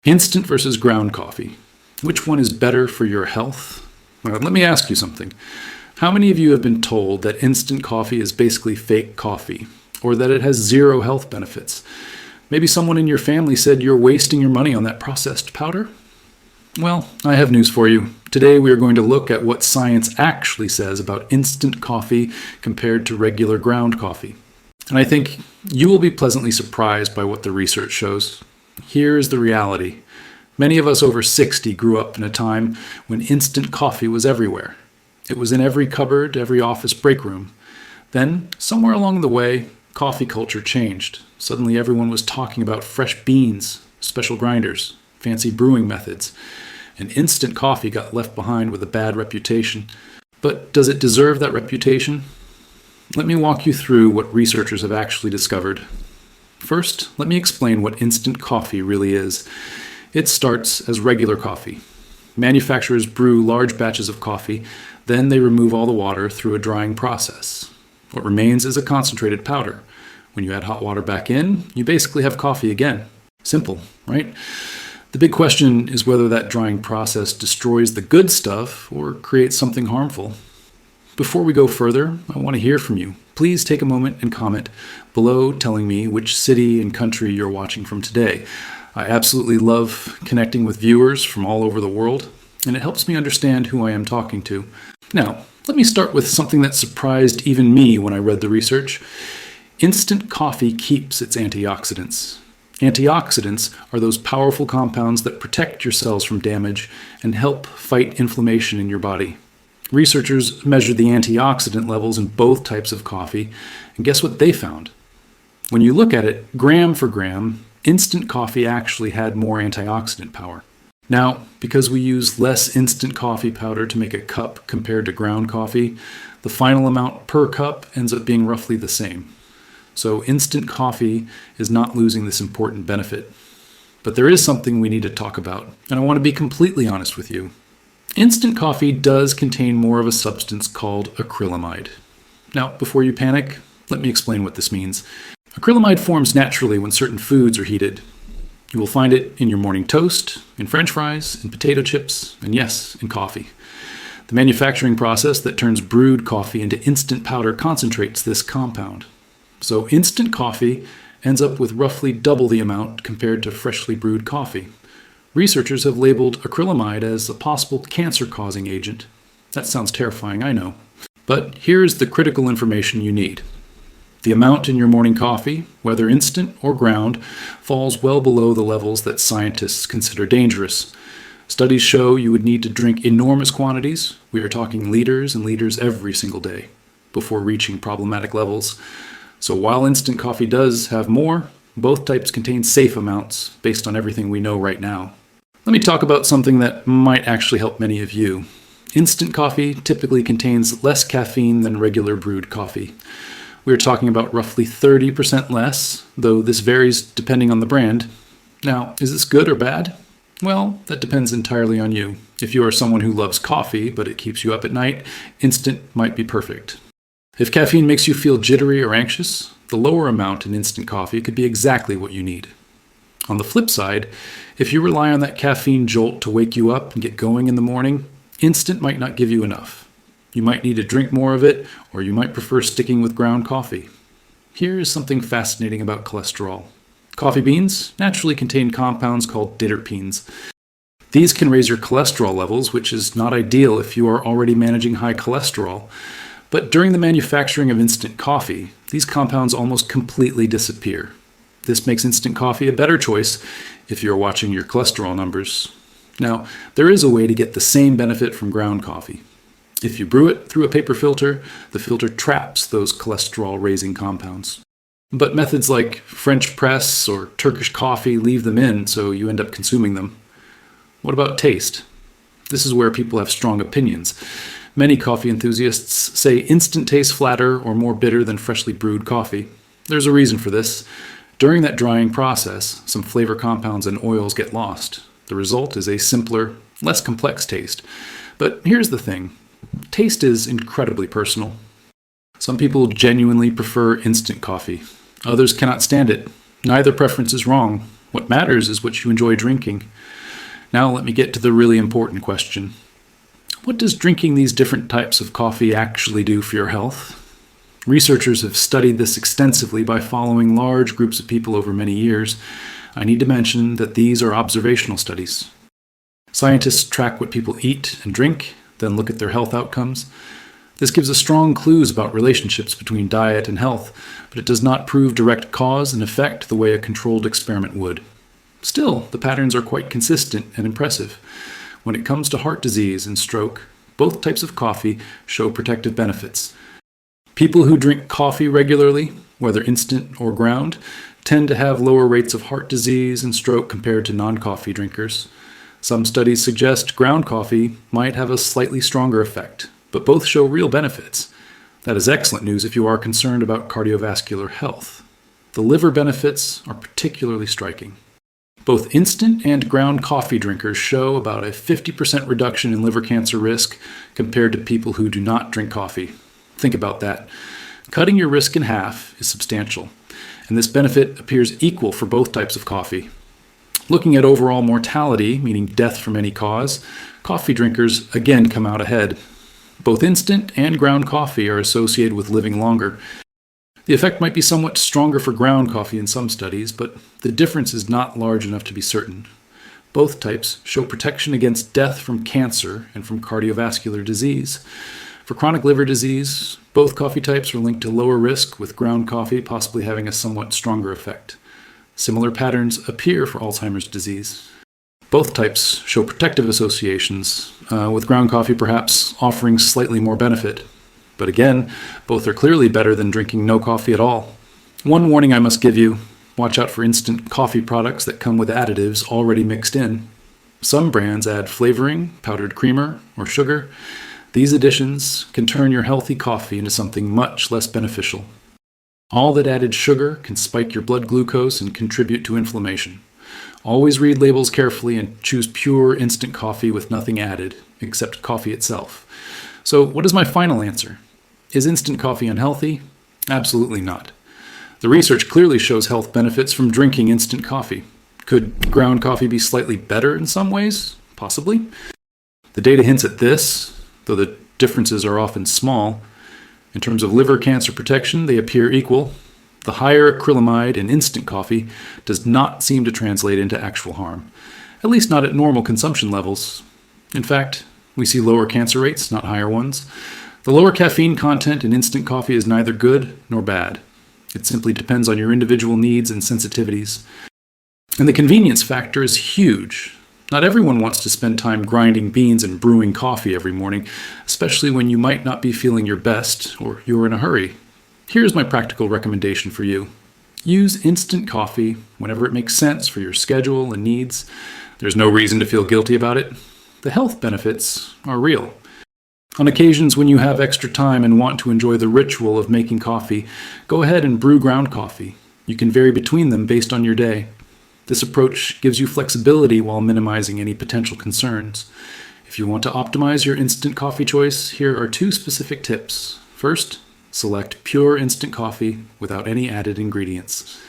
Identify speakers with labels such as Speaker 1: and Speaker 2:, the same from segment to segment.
Speaker 1: Instant versus ground coffee. Which one is better for your health? Well, let me ask you something. How many of you have been told that instant coffee is basically fake coffee, or that it has zero health benefits? Maybe someone in your family said you're wasting your money on that processed powder? Well, I have news for you. Today we are going to look at what science actually says about instant coffee compared to regular ground coffee. And I think you will be pleasantly surprised by what the research shows. Here is the reality. Many of us over 60 grew up in a time when instant coffee was everywhere. It was in every cupboard, every office break room. Then, somewhere along the way, coffee culture changed. Suddenly everyone was talking about fresh beans, special grinders, fancy brewing methods, and instant coffee got left behind with a bad reputation. But does it deserve that reputation? Let me walk you through what researchers have actually discovered. First, let me explain what instant coffee really is. It starts as regular coffee. Manufacturers brew large batches of coffee, then they remove all the water through a drying process. What remains is a concentrated powder. When you add hot water back in, you basically have coffee again. Simple, right? The big question is whether that drying process destroys the good stuff or creates something harmful. Before we go further, I want to hear from you. Please take a moment and comment below telling me which city and country you're watching from today. I absolutely love connecting with viewers from all over the world, and it helps me understand who I am talking to. Now, let me start with something that surprised even me when I read the research. Instant coffee keeps its antioxidants. Antioxidants are those powerful compounds that protect your cells from damage and help fight inflammation in your body. Researchers measured the antioxidant levels in both types of coffee, and guess what they found? When you look at it, gram for gram, instant coffee actually had more antioxidant power. Now, because we use less instant coffee powder to make a cup compared to ground coffee, the final amount per cup ends up being roughly the same. So instant coffee is not losing this important benefit. But there is something we need to talk about, and I want to be completely honest with you. Instant coffee does contain more of a substance called acrylamide. Now, before you panic, let me explain what this means. Acrylamide forms naturally when certain foods are heated. You will find it in your morning toast, in French fries, in potato chips, and yes, in coffee. The manufacturing process that turns brewed coffee into instant powder concentrates this compound. So instant coffee ends up with roughly double the amount compared to freshly brewed coffee. Researchers have labeled acrylamide as a possible cancer-causing agent. That sounds terrifying, I know. But here is the critical information you need. The amount in your morning coffee, whether instant or ground, falls well below the levels that scientists consider dangerous. Studies show you would need to drink enormous quantities, we are talking liters and liters every single day, before reaching problematic levels. So while instant coffee does have more, both types contain safe amounts based on everything we know right now. Let me talk about something that might actually help many of you. Instant coffee typically contains less caffeine than regular brewed coffee. We're talking about roughly 30% less, though this varies depending on the brand. Now, is this good or bad? Well, that depends entirely on you. If you are someone who loves coffee, but it keeps you up at night, instant might be perfect. If caffeine makes you feel jittery or anxious, the lower amount in instant coffee could be exactly what you need. On the flip side, if you rely on that caffeine jolt to wake you up and get going in the morning, instant might not give you enough. You might need to drink more of it, or you might prefer sticking with ground coffee. Here is something fascinating about cholesterol. Coffee beans naturally contain compounds called diterpenes. These can raise your cholesterol levels, which is not ideal if you are already managing high cholesterol. But during the manufacturing of instant coffee, these compounds almost completely disappear. This makes instant coffee a better choice if you're watching your cholesterol numbers. Now, there is a way to get the same benefit from ground coffee. If you brew it through a paper filter, the filter traps those cholesterol-raising compounds. But methods like French press or Turkish coffee leave them in, so you end up consuming them. What about taste? This is where people have strong opinions. Many coffee enthusiasts say instant tastes flatter or more bitter than freshly brewed coffee. There's a reason for this. During that drying process, some flavor compounds and oils get lost. The result is a simpler, less complex taste. But here's the thing. Taste is incredibly personal. Some people genuinely prefer instant coffee. Others cannot stand it. Neither preference is wrong. What matters is what you enjoy drinking. Now let me get to the really important question. What does drinking these different types of coffee actually do for your health? Researchers have studied this extensively by following large groups of people over many years. I need to mention that these are observational studies. Scientists track what people eat and drink, then look at their health outcomes. This gives us strong clues about relationships between diet and health, but it does not prove direct cause and effect the way a controlled experiment would. Still, the patterns are quite consistent and impressive. When it comes to heart disease and stroke, both types of coffee show protective benefits. People who drink coffee regularly, whether instant or ground, tend to have lower rates of heart disease and stroke compared to non-coffee drinkers. Some studies suggest ground coffee might have a slightly stronger effect, but both show real benefits. That is excellent news if you are concerned about cardiovascular health. The liver benefits are particularly striking. Both instant and ground coffee drinkers show about a 50% reduction in liver cancer risk compared to people who do not drink coffee. Think about that. Cutting your risk in half is substantial, and this benefit appears equal for both types of coffee. Looking at overall mortality, meaning death from any cause, coffee drinkers again come out ahead. Both instant and ground coffee are associated with living longer. The effect might be somewhat stronger for ground coffee in some studies, but the difference is not large enough to be certain. Both types show protection against death from cancer and from cardiovascular disease. For chronic liver disease, both coffee types are linked to lower risk, with ground coffee possibly having a somewhat stronger effect. Similar patterns appear for Alzheimer's disease. Both types show protective associations, with ground coffee perhaps offering slightly more benefit. But again, both are clearly better than drinking no coffee at all. One warning I must give you: watch out for instant coffee products that come with additives already mixed in. Some brands add flavoring, powdered creamer, or sugar. These additions can turn your healthy coffee into something much less beneficial. All that added sugar can spike your blood glucose and contribute to inflammation. Always read labels carefully and choose pure instant coffee with nothing added, except coffee itself. So what is my final answer? Is instant coffee unhealthy? Absolutely not. The research clearly shows health benefits from drinking instant coffee. Could ground coffee be slightly better in some ways? Possibly. The data hints at this, though the differences are often small. In terms of liver cancer protection, they appear equal. The higher acrylamide in instant coffee does not seem to translate into actual harm, at least not at normal consumption levels. In fact, we see lower cancer rates, not higher ones. The lower caffeine content in instant coffee is neither good nor bad. It simply depends on your individual needs and sensitivities. And the convenience factor is huge. Not everyone wants to spend time grinding beans and brewing coffee every morning, especially when you might not be feeling your best or you're in a hurry. Here's my practical recommendation for you. Use instant coffee whenever it makes sense for your schedule and needs. There's no reason to feel guilty about it. The health benefits are real. On occasions when you have extra time and want to enjoy the ritual of making coffee, go ahead and brew ground coffee. You can vary between them based on your day. This approach gives you flexibility while minimizing any potential concerns. If you want to optimize your instant coffee choice, here are 2 specific tips. First, select pure instant coffee without any added ingredients.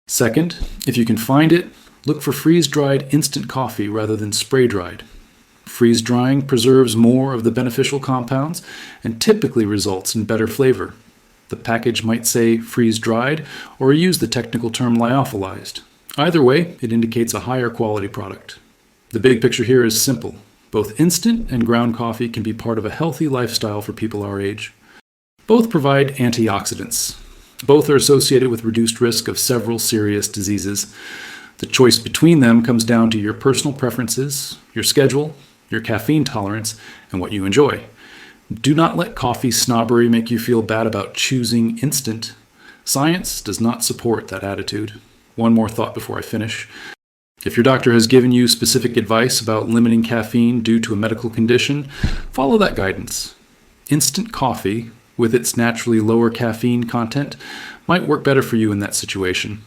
Speaker 1: Second, if you can find it, look for freeze-dried instant coffee rather than spray-dried. Freeze-drying preserves more of the beneficial compounds and typically results in better flavor. The package might say freeze-dried or use the technical term lyophilized. Either way, it indicates a higher quality product. The big picture here is simple. Both instant and ground coffee can be part of a healthy lifestyle for people our age. Both provide antioxidants. Both are associated with reduced risk of several serious diseases. The choice between them comes down to your personal preferences, your schedule, your caffeine tolerance, and what you enjoy. Do not let coffee snobbery make you feel bad about choosing instant. Science does not support that attitude. One more thought before I finish. If your doctor has given you specific advice about limiting caffeine due to a medical condition, follow that guidance. Instant coffee, with its naturally lower caffeine content, might work better for you in that situation.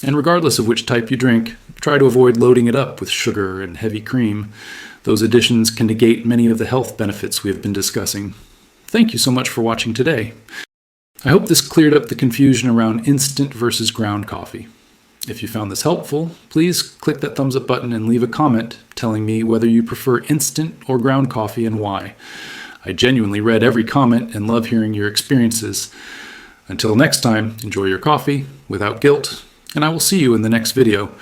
Speaker 1: And regardless of which type you drink, try to avoid loading it up with sugar and heavy cream. Those additions can negate many of the health benefits we have been discussing. Thank you so much for watching today. I hope this cleared up the confusion around instant versus ground coffee. If you found this helpful, please click that thumbs up button and leave a comment telling me whether you prefer instant or ground coffee and why. I genuinely read every comment and love hearing your experiences. Until next time, enjoy your coffee without guilt, and I will see you in the next video.